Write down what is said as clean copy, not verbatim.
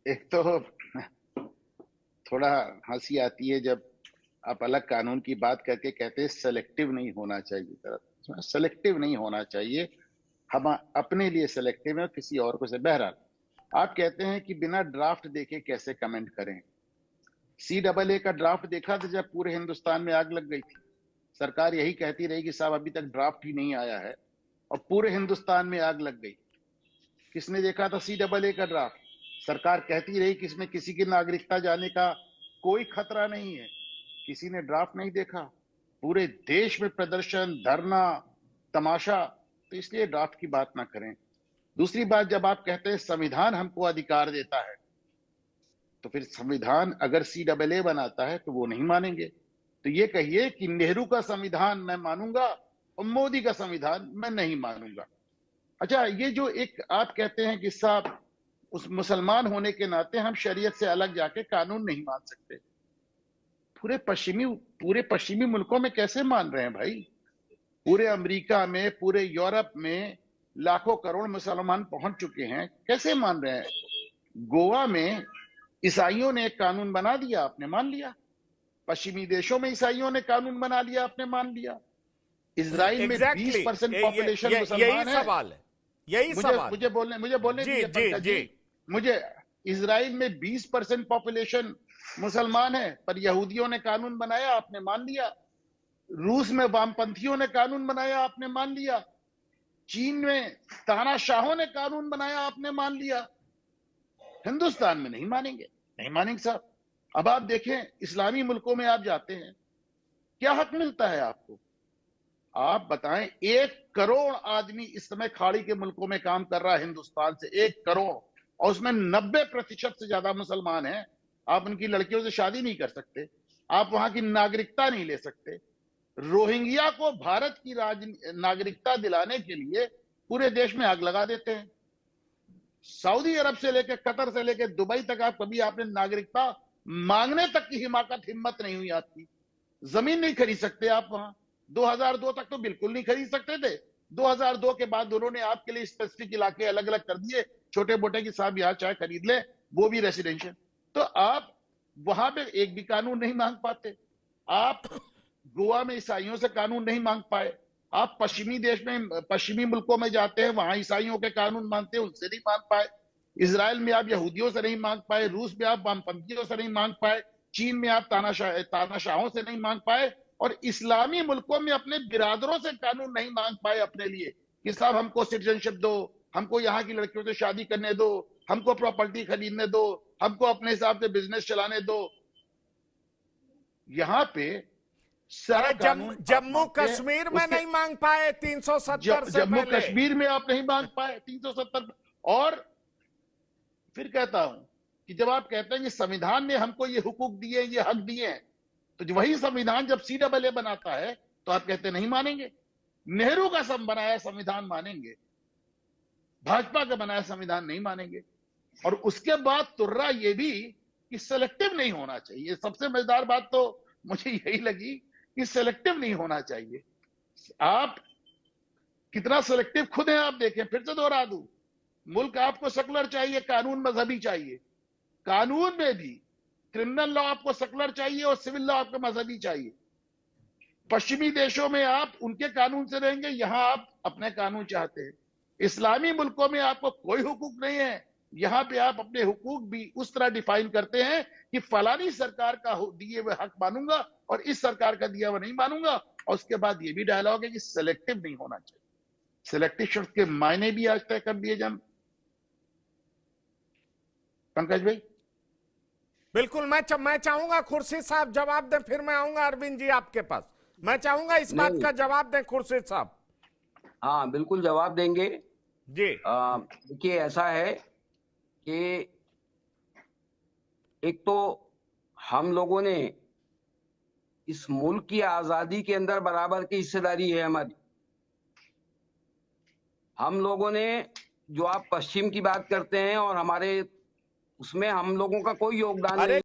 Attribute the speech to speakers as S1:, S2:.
S1: एक तो थोड़ा हंसी आती है जब आप अलग कानून की बात करके कहते हैं सेलेक्टिव नहीं होना चाहिए। सेलेक्टिव नहीं होना चाहिए, हम अपने लिए सेलेक्टिव है, किसी और को से। बहरहाल, आप कहते हैं कि बिना ड्राफ्ट देखे कैसे कमेंट करें। CAA का ड्राफ्ट देखा था जब पूरे हिंदुस्तान में आग लग गई थी। सरकार यही कहती रही कि साहब अभी तक ड्राफ्ट ही नहीं आया है, और पूरे हिंदुस्तान में आग लग गई। किसने देखा था CAA का ड्राफ्ट? सरकार कहती रही कि इसमें किसी की नागरिकता जाने का कोई खतरा नहीं है, किसी ने ड्राफ्ट नहीं देखा। पूरे देश में प्रदर्शन, धरना, तमाशा। तो इसलिए ड्राफ्ट की बात ना करें। दूसरी बात, जब आप कहते हैं संविधान हमको अधिकार देता है, तो फिर संविधान अगर CAA बनाता है तो वो नहीं मानेंगे। तो ये कहिए कि नेहरू का संविधान मैं मानूंगा और मोदी का संविधान मैं नहीं मानूंगा। अच्छा, ये जो एक आप कहते हैं कि साहब उस मुसलमान होने के नाते हम शरीयत से अलग जाके कानून नहीं मान सकते। पूरे पश्चिमी मुल्कों में कैसे मान रहे हैं भाई? पूरे अमेरिका में, पूरे यूरोप में लाखों करोड़ मुसलमान पहुंच चुके हैं, कैसे मान रहे हैं? गोवा में ईसाइयों ने एक कानून बना दिया, आपने मान लिया। पश्चिमी देशों में ईसाइयों ने कानून बना लिया, आपने मान लिया। इजराइल में 20% पॉपुलेशन मुसलमान है।
S2: सवाल है, यही सवाल।
S1: मुझे बोलने
S2: जी
S1: दीजिए
S2: जी
S1: पंकज
S2: जी।
S1: जी। मुझे इजराइल में 20% पॉपुलेशन मुसलमान है, पर यहूदियों ने कानून बनाया, आपने मान लिया। रूस में वामपंथियों ने कानून बनाया, आपने मान लिया। चीन में तानाशाहों ने कानून बनाया, आपने मान लिया। हिंदुस्तान में नहीं मानेंगे, नहीं मानेंगे साहब। अब आप देखें, इस्लामी मुल्कों में आप जाते हैं, क्या हक मिलता है आपको? आप बताएं, 1 करोड़ आदमी इस समय खाड़ी के मुल्कों में काम कर रहा है हिंदुस्तान से, 1 करोड़, और उसमें 90% से ज्यादा मुसलमान हैं। आप उनकी लड़कियों से शादी नहीं कर सकते, आप वहां की नागरिकता नहीं ले सकते। रोहिंग्या को भारत की नागरिकता दिलाने के लिए पूरे देश में आग लगा देते हैं। सऊदी अरब से लेकर, कतर से लेकर दुबई तक आप कभी आपने नागरिकता मांगने तक की हिम्मत नहीं हुई आपकी। जमीन नहीं खरीद सकते आप वहां। 2002 तक तो बिल्कुल नहीं खरीद सकते थे। 2002 के बाद उन्होंने आपके लिए स्पेसिफिक इलाके अलग अलग कर दिए, छोटे मोटे की साहब यहां चाहे खरीद ले, वो भी रेसिडेंशियल। तो आप वहां पे एक भी कानून नहीं मांग पाते। आप गोवा में ईसाइयों से कानून नहीं मांग पाए। आप पश्चिमी मुल्कों में जाते हैं, वहां ईसाइयों के कानून मांगते हैं, उनसे नहीं मांग पाए। इसराइल में आप यहूदियों से नहीं मांग पाए, रूस में आप वामपंथियों से नहीं मांग पाए, चीन में आप तानाशाहों से नहीं मांग पाए, और इस्लामी मुल्कों में अपने बिरादरों से कानून नहीं मांग पाए अपने लिए कि साहब हमको सिटीजनशिप दो, हमको यहाँ की लड़कियों से शादी करने दो, हमको प्रॉपर्टी खरीदने दो, हमको अपने हिसाब से बिजनेस चलाने दो। यहाँ पे सारा
S2: अरे
S1: कानून
S2: जम्मू कश्मीर में नहीं मांग पाए 370 से
S1: जम्मू
S2: पहले।
S1: कश्मीर में आप नहीं मांग पाए 370। और फिर कहता हूं कि जब आप कहते हैं कि संविधान ने हमको ये हुकूक दिए, ये हक दिए हैं, तो वही संविधान जब CAA बनाता है तो आप कहते नहीं मानेंगे। नेहरू का बनाया संविधान मानेंगे, भाजपा का बनाया संविधान नहीं मानेंगे। और उसके बाद तुर्रा ये भी कि सेलेक्टिव नहीं होना चाहिए। सबसे मजेदार बात तो मुझे यही लगी कि सेलेक्टिव नहीं होना चाहिए। आप कितना सेलेक्टिव खुद हैं आप देखें। फिर से दोहरा दूं, मुल्क आपको सेकुलर चाहिए, कानून मजहबी चाहिए। कानून में भी क्रिमिनल लॉ आपको सेकुलर चाहिए और सिविल लॉ आपको मजहबी चाहिए। पश्चिमी देशों में आप उनके कानून से रहेंगे, यहां आप अपने कानून चाहते हैं। इस्लामी मुल्कों में आपको कोई हुकूक नहीं है, यहां पे आप अपने हुकूक भी उस तरह डिफाइन करते हैं कि फलानी सरकार का दिए हुए हक मानूंगा और इस सरकार का दिया हुआ नहीं मानूंगा। और उसके बाद ये भी डायलॉग है कि सिलेक्टिव नहीं होना चाहिए। सिलेक्टिव शब्द के मायने भी आज तय कर दिए जान पंकज भाई।
S2: बिल्कुल, मैं चाहूंगा खुर्शीद साहब जवाब दें, फिर मैं आऊंगा अरविंद जी आपके पास। मैं चाहूंगा इस बात का जवाब दें खुर्शीद साहब।
S3: हाँ बिल्कुल जवाब देंगे
S2: जी।
S3: देखिए ऐसा है कि एक तो हम लोगों ने इस मुल्क की आजादी के अंदर बराबर की हिस्सेदारी है हमारी। हम लोगों ने, जो आप पश्चिम की बात करते हैं और हमारे, उसमें हम लोगों का कोई योगदान नहीं।